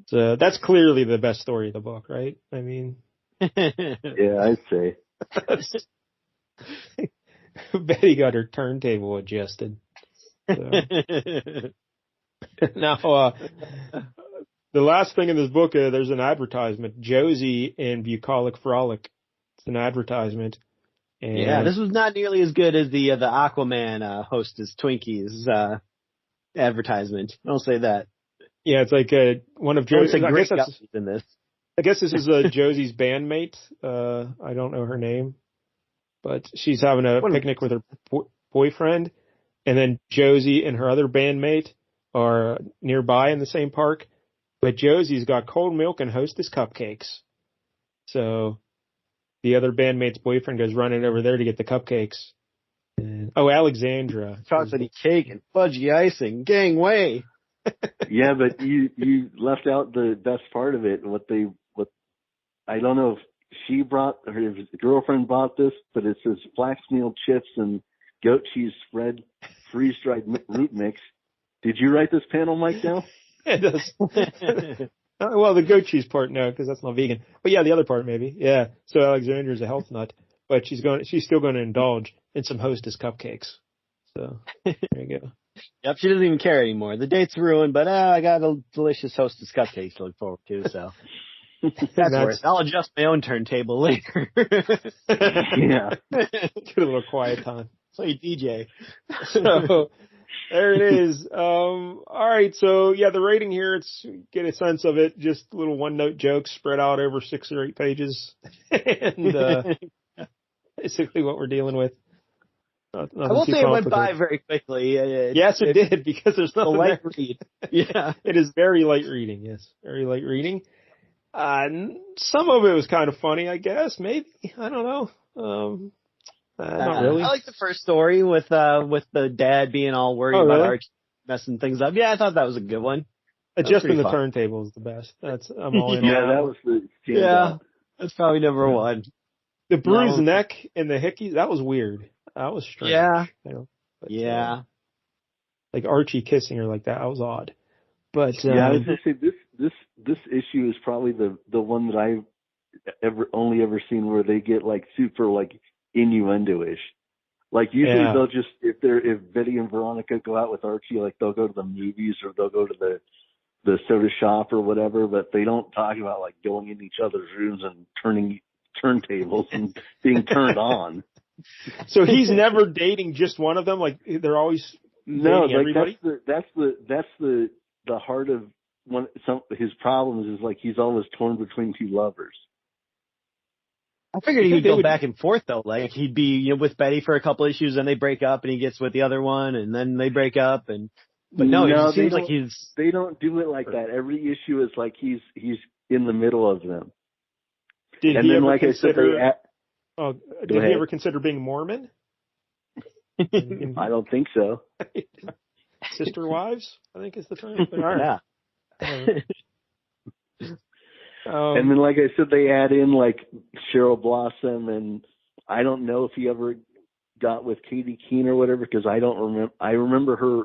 Speaker 1: So that's clearly the best story of the book, right? I mean,
Speaker 2: yeah, I'd say.
Speaker 1: Betty got her turntable adjusted. So. Now, the last thing in this book, there's an advertisement. Josie and Bucolic Frolic. It's an advertisement. And
Speaker 3: yeah, this was not nearly as good as the Aquaman hostess Twinkies advertisement. Don't say that.
Speaker 1: Yeah, it's like one of Josie's. I guess this is Josie's bandmate. I don't know her name, but she's having a picnic with her boyfriend, and then Josie and her other bandmate are nearby in the same park. But Josie's got cold milk and Hostess cupcakes. So the other bandmate's boyfriend goes running over there to get the cupcakes. And, Alexandra.
Speaker 3: Chocolatey cake and fudgy icing. Gangway.
Speaker 2: Yeah, but you left out the best part of it. What I don't know if she brought or if his girlfriend bought this, but it says flax meal chips and goat cheese spread, freeze dried root mix. Did you write this panel, Mike? Now
Speaker 1: it does. Well, the goat cheese part, no, because that's not vegan. But yeah, the other part maybe. Yeah. So Alexandra's a health nut, but she's still going to indulge in some Hostess cupcakes. So there you go.
Speaker 3: Yep, she doesn't even care anymore. The date's ruined, but I got a delicious Hostess cupcakes to look forward to, so that's worth. I'll adjust my own turntable later.
Speaker 1: Yeah. Get a little quiet time.
Speaker 3: Play DJ.
Speaker 1: So there it is. All right, so yeah, the rating here, get a sense of it, just little one-note jokes spread out over 6 or 8 pages. And basically what we're dealing with.
Speaker 3: I will say it went by very quickly.
Speaker 1: Yes, it did, because there's nothing
Speaker 3: light
Speaker 1: there.
Speaker 3: read. Yeah.
Speaker 1: It is very light reading, yes. Very light reading. Some of it was kind of funny, I guess. Maybe. I don't know. Not really.
Speaker 3: I like the first story with the dad being all worried about Archie messing things up. Yeah, I thought that was a good one.
Speaker 1: Adjusting the turntable is the best. I'm all in.
Speaker 2: Yeah, that was the
Speaker 3: that's probably number one.
Speaker 1: The bruised neck and the hickeys, that was weird. That was strange.
Speaker 3: Yeah.
Speaker 2: Yeah.
Speaker 1: Like Archie kissing her like that was odd. But
Speaker 2: I was gonna say this issue is probably the one that I've only ever seen where they get like super like innuendo-ish. Like usually they'll just if Betty and Veronica go out with Archie, like they'll go to the movies or they'll go to the soda shop or whatever, but they don't talk about like going in each other's rooms and turning turntables and being turned on.
Speaker 1: So he's never dating just one of them. Like they're always dating everybody.
Speaker 2: That's the heart of his problems is like he's always torn between two lovers.
Speaker 3: I figured he would go back and forth though. Like he'd be with Betty for a couple issues, and they break up, and he gets with the other one, and then they break up, and. But no, it seems like
Speaker 2: they don't do it like that. Every issue is like he's in the middle of them.
Speaker 1: Did he ever consider being Mormon?
Speaker 2: I don't think so.
Speaker 1: Sister wives, I think is the term.
Speaker 3: Yeah.
Speaker 2: And then, like I said, they add in like Cheryl Blossom, and I don't know if he ever got with Katie Keene or whatever because I don't remember. I remember her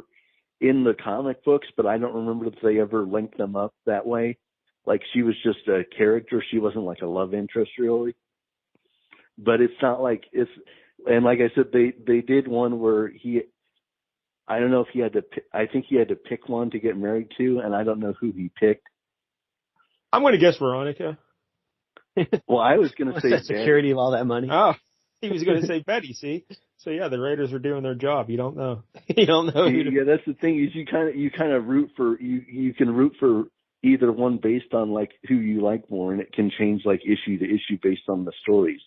Speaker 2: in the comic books, but I don't remember if they ever linked them up that way. Like she was just a character. She wasn't like a love interest really. But it's not like and like I said, they did one where I don't know if he had to, I think he had to pick one to get married to, and I don't know who he picked.
Speaker 1: I'm going to guess Veronica.
Speaker 2: Well, I was going to say
Speaker 3: security of all that money.
Speaker 1: Oh, he was going to say Betty, see? So yeah, the Raiders are doing their job. You don't know. You don't know.
Speaker 2: Yeah, that's the thing is you kind of root for you can root for either one based on like who you like more, and it can change like issue to issue based on the stories.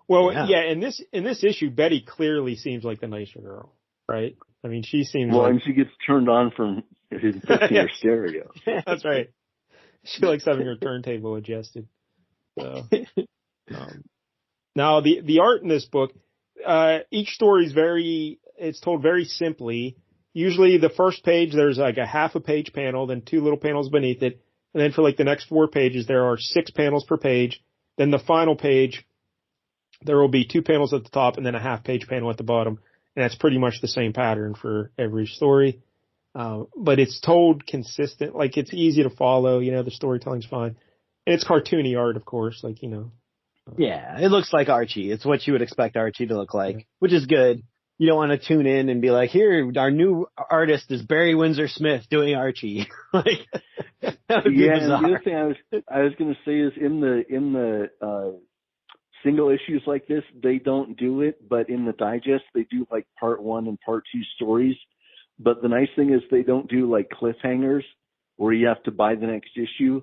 Speaker 1: Well, yeah, in this issue, Betty clearly seems like the nicer girl, right? I mean, she seems
Speaker 2: and she gets turned on from his 15-year stereo.
Speaker 1: That's right. She likes having her turntable adjusted. So, now the art in this book. Each story is it's told very simply. Usually the first page, there's like a half a page panel, then two little panels beneath it. And then for like the next 4 pages, there are 6 panels per page. Then the final page, there will be 2 panels at the top and then a half page panel at the bottom. And that's pretty much the same pattern for every story. But it's told consistent, like it's easy to follow, the storytelling's fine. And it's cartoony art, of course, like,
Speaker 3: Yeah, it looks like Archie. It's what you would expect Archie to look like, which is good. You don't want to tune in and be like, here, our new artist is Barry Windsor Smith doing Archie. Like, that would be bizarre.
Speaker 2: And the other thing I was going to say is in the single issues like this, they don't do it, but in the digest, they do like part 1 and part 2 stories. But the nice thing is they don't do like cliffhangers where you have to buy the next issue.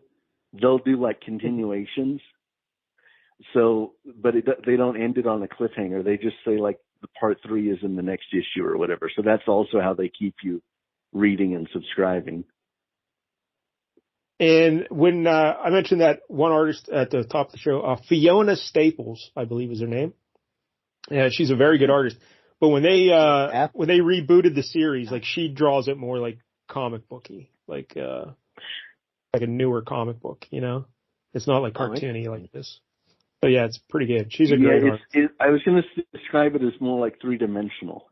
Speaker 2: They'll do like continuations. So, but they don't end it on a cliffhanger. They just say like the part 3 is in the next issue or whatever. So that's also how they keep you reading and subscribing.
Speaker 1: And when I mentioned that one artist at the top of the show, Fiona Staples, I believe is her name. Yeah, she's a very good artist. But when they rebooted the series, like she draws it more like comic booky, like a newer comic book. It's not like cartoony like this. But yeah, it's pretty good. She's a great artist.
Speaker 2: I was going to describe it as more like 3-dimensional.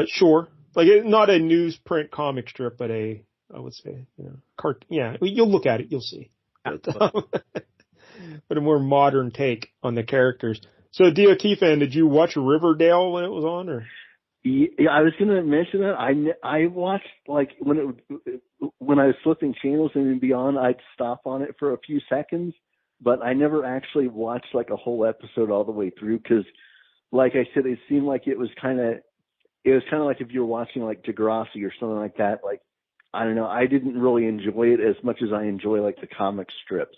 Speaker 1: Sure. Like not a newsprint comic strip, but I would say, yeah, you'll look at it, you'll see. But a more modern take on the characters. So, DOT fan, did you watch Riverdale when it was on, or?
Speaker 2: Yeah, I was going to mention that. I watched like when I was flipping channels and beyond, I'd stop on it for a few seconds, but I never actually watched like a whole episode all the way through because, like I said, it seemed like it was kind of like if you're watching like Degrassi or something like that. Like I don't know, I didn't really enjoy it as much as I enjoy like the comic strips.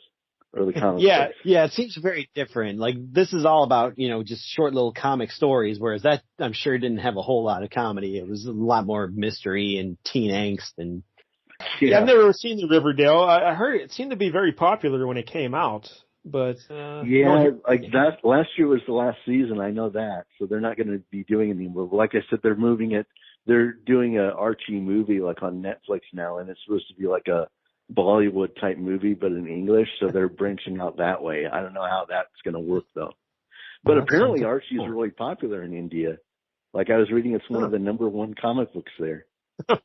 Speaker 2: Or the comic
Speaker 3: yeah, it seems very different. Like this is all about, just short little comic stories, whereas that I'm sure didn't have a whole lot of comedy. It was a lot more mystery and teen angst and
Speaker 1: Yeah, I've never seen the Riverdale. I heard it seemed to be very popular when it came out, but
Speaker 2: like that last year was the last season. I know that, so they're not going to be doing it anymore. But like I said, they're moving it. They're doing a Archie movie like on Netflix now, and it's supposed to be like a Bollywood type movie, but in English. So they're branching out that way. I don't know how that's going to work though. But apparently Archie is really popular in India. Like I was reading, it's one of the #1 comic books there.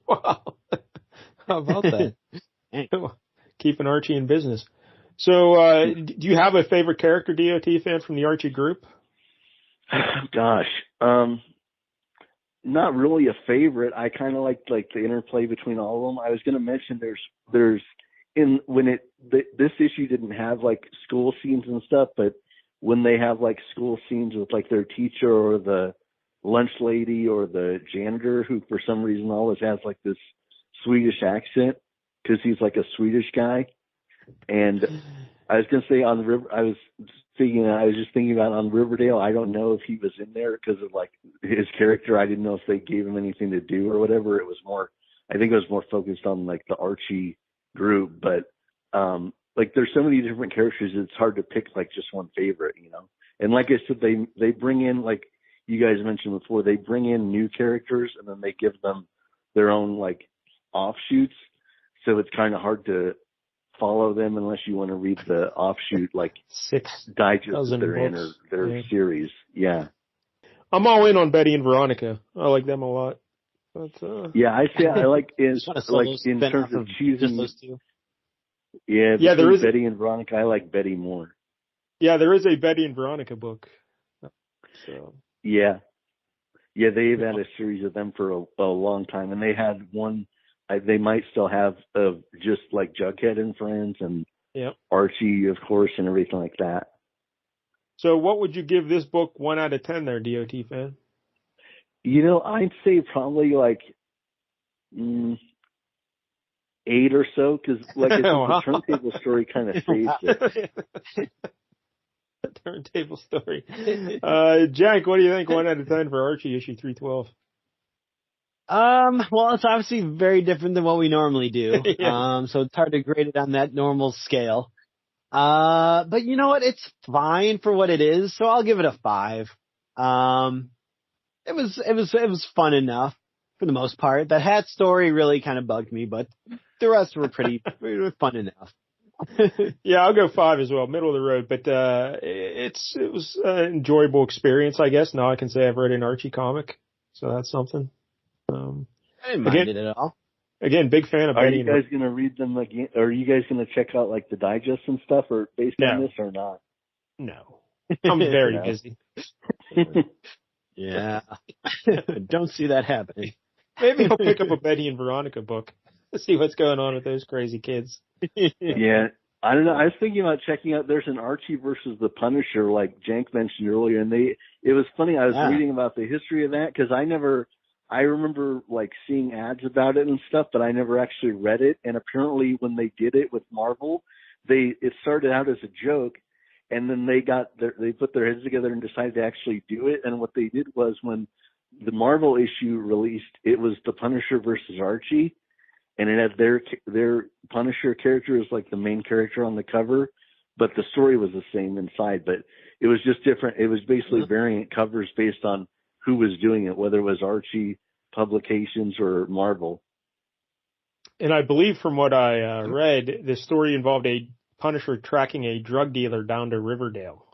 Speaker 1: Wow. How about that? Keeping Archie in business. So, do you have a favorite character, DOT fan, from the Archie group?
Speaker 2: Gosh, not really a favorite. I kind of like the interplay between all of them. I was going to mention this issue didn't have like school scenes and stuff, but when they have like school scenes with like their teacher or the lunch lady or the janitor, who for some reason always has like this Swedish accent because he's like a Swedish guy. And I was going to say I was just thinking about on Riverdale. I don't know if he was in there because of like his character. I didn't know if they gave him anything to do or whatever. I think it was more focused on like the Archie group, but like there's so many different characters. It's hard to pick like just one favorite, you know? And like I said, they bring in, like you guys mentioned before, they bring in new characters and then they give them their own like offshoots. So it's kind of hard to follow them unless you want to read the offshoot, like
Speaker 1: 6
Speaker 2: digest that they're in or their series. Yeah.
Speaker 1: I'm all in on Betty and Veronica. I like them a lot. But,
Speaker 2: I like in terms of choosing those two. Yeah, there is Betty and Veronica. I like Betty more.
Speaker 1: Yeah, there is a Betty and Veronica book. So.
Speaker 2: Yeah, they've had a series of them for a long time, and they had one. They might still have just like Jughead and Friends and Archie, of course, and everything like that.
Speaker 1: So what would you give this book 1 out of 10 there, DOT fan?
Speaker 2: You know, I'd say probably like 8 or so, because like I said, the turntable story kind of saves it.
Speaker 1: Turntable story. Jack, what do you think 1 out of 10 for Archie issue 312?
Speaker 3: Well, it's obviously very different than what we normally do. So it's hard to grade it on that normal scale. But you know what? It's fine for what it is. So I'll give it a 5. It was fun enough for the most part. That hat story really kind of bugged me, but the rest were pretty fun enough.
Speaker 1: Yeah, I'll go 5 as well, middle of the road. But it was an enjoyable experience, I guess. Now I can say I've read an Archie comic, so that's something.
Speaker 3: I didn't mind it at all.
Speaker 1: Again, big fan of Betty.
Speaker 2: Are you guys going to read them again? Are you guys going to check out like the digest and stuff, or based on this, or not?
Speaker 1: No, I'm very busy.
Speaker 3: Yeah, don't see that happening.
Speaker 1: Maybe I'll pick up a Betty and Veronica book. See what's going on with those crazy kids.
Speaker 2: Yeah, I don't know. I was thinking about checking out. There's an Archie versus the Punisher, like Jank mentioned earlier, and it was funny. I was reading about the history of that because I remember like seeing ads about it and stuff, but I never actually read it. And apparently, when they did it with Marvel, it started out as a joke, and then they put their heads together and decided to actually do it. And what they did was, when the Marvel issue released, it was the Punisher versus Archie, and it had their Punisher character as like the main character on the cover, but the story was the same inside, but it was just different. It was basically variant covers based on who was doing it, whether it was Archie Publications or Marvel.
Speaker 1: And I believe from what I read, the story involved a Punisher tracking a drug dealer down to Riverdale.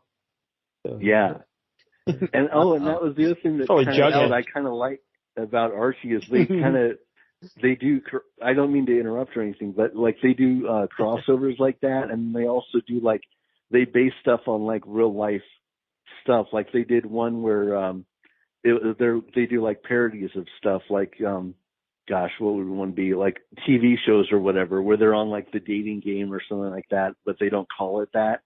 Speaker 1: So,
Speaker 2: yeah. And and that was the other thing that I kind of like about Archie is they do, I don't mean to interrupt or anything, but like they do crossovers like that, and they also do like, they base stuff on like real life stuff. Like they did one where they do like parodies of stuff like, what would one be, like TV shows or whatever, where they're on like the dating game or something like that, but they don't call it that.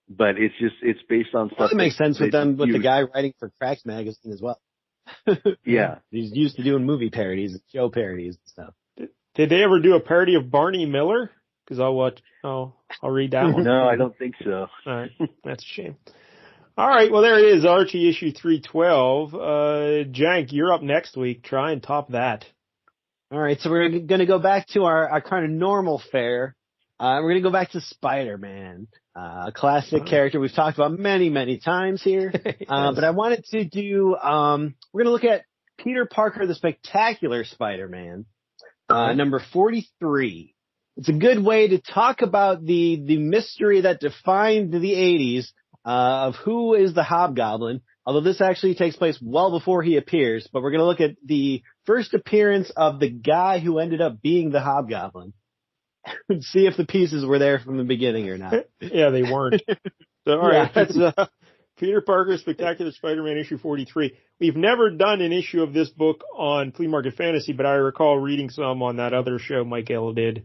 Speaker 2: But it's based on stuff.
Speaker 3: Well, it makes sense with the guy writing for Cracks magazine as well.
Speaker 2: Yeah.
Speaker 3: He's used to doing movie parodies and show parodies and stuff.
Speaker 1: Did they ever do a parody of Barney Miller? Because I'll read that one.
Speaker 2: No, I don't think so.
Speaker 1: All right. That's a shame. All right. Well, there it is. Archie issue 312. Jank, you're up next week. Try and top that.
Speaker 3: All right, so we're going to go back to our kind of normal fare. We're going to go back to Spider-Man, a classic character we've talked about many, many times here. Yes. But I wanted to do, we're going to look at Peter Parker, the Spectacular Spider-Man, number 43. It's a good way to talk about the mystery that defined the 80s of who is the Hobgoblin. Although this actually takes place well before he appears, but we're going to look at the first appearance of the guy who ended up being the Hobgoblin and see if the pieces were there from the beginning or not.
Speaker 1: Yeah, they weren't. So, all right, that's Peter Parker, Spectacular Spider-Man, issue 43. We've never done an issue of this book on Flea Market Fantasy, but I recall reading some on that other show Mike L did.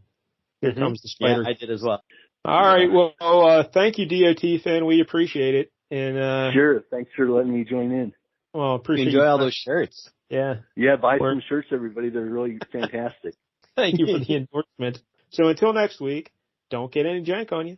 Speaker 1: Here comes the spider.
Speaker 3: Yeah, I did as well.
Speaker 1: All right, well, thank you, DOT fan. We appreciate it. And
Speaker 2: sure, thanks for letting me join in.
Speaker 1: Well, appreciate
Speaker 3: enjoy all those shirts.
Speaker 1: Yeah.
Speaker 2: Yeah, buy some shirts, everybody. They're really fantastic.
Speaker 1: Thank you for the endorsement. So until next week, don't get any jank on you.